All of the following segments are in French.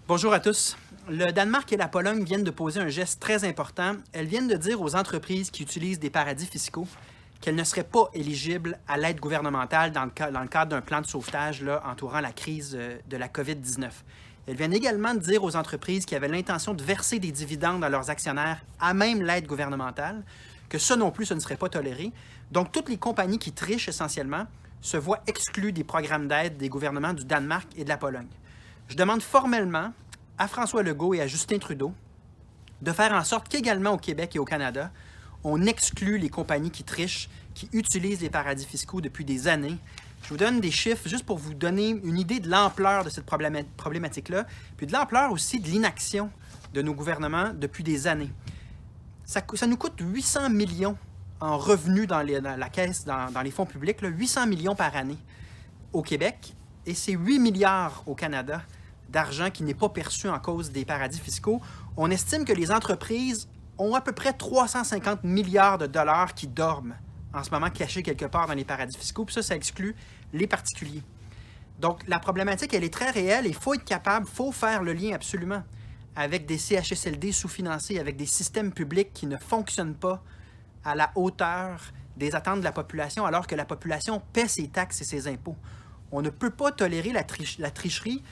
Bonjour à tous. Le Danemark et la Pologne viennent de poser un geste très important. Elles viennent de dire aux entreprises qui utilisent des paradis fiscaux qu'elles ne seraient pas éligibles à l'aide gouvernementale dans le cadre d'un plan de sauvetage entourant la crise de la COVID-19. Elles viennent également de dire aux entreprises qui avaient l'intention de verser des dividendes à leurs actionnaires à même l'aide gouvernementale que ça non plus, ce ne serait pas toléré. Donc, toutes les compagnies qui trichent essentiellement se voient exclues des programmes d'aide des gouvernements du Danemark et de la Pologne. Je demande formellement à François Legault et à Justin Trudeau de faire en sorte qu'également au Québec et au Canada, on exclue les compagnies qui trichent, qui utilisent les paradis fiscaux depuis des années. Je vous donne des chiffres juste pour vous donner une idée de l'ampleur de cette problématique-là, puis de l'ampleur aussi de l'inaction de nos gouvernements depuis des années. Ça nous coûte 800 millions en revenus dans la caisse, dans les fonds publics, 800 millions par année au Québec, et c'est 8 milliards au Canada d'argent qui n'est pas perçu en cause des paradis fiscaux. On estime que les entreprises ont à peu près 350 milliards de dollars qui dorment en ce moment cachés quelque part dans les paradis fiscaux, puis ça exclut les particuliers. Donc, la problématique, elle est très réelle et il faut être capable, il faut faire le lien absolument avec des CHSLD sous-financés, avec des systèmes publics qui ne fonctionnent pas à la hauteur des attentes de la population, alors que la population paie ses taxes et ses impôts. On ne peut pas tolérer la tricherie.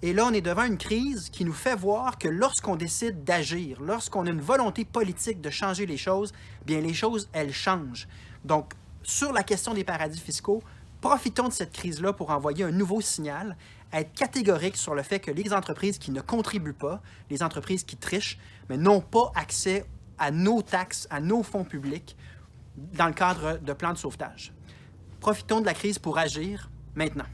Et là, on est devant une crise qui nous fait voir que lorsqu'on décide d'agir, lorsqu'on a une volonté politique de changer les choses, bien les choses, elles changent. Donc, sur la question des paradis fiscaux, profitons de cette crise-là pour envoyer un nouveau signal, être catégorique sur le fait que les entreprises qui ne contribuent pas, les entreprises qui trichent, mais n'ont pas accès à nos taxes, à nos fonds publics dans le cadre de plans de sauvetage. Profitons de la crise pour agir maintenant.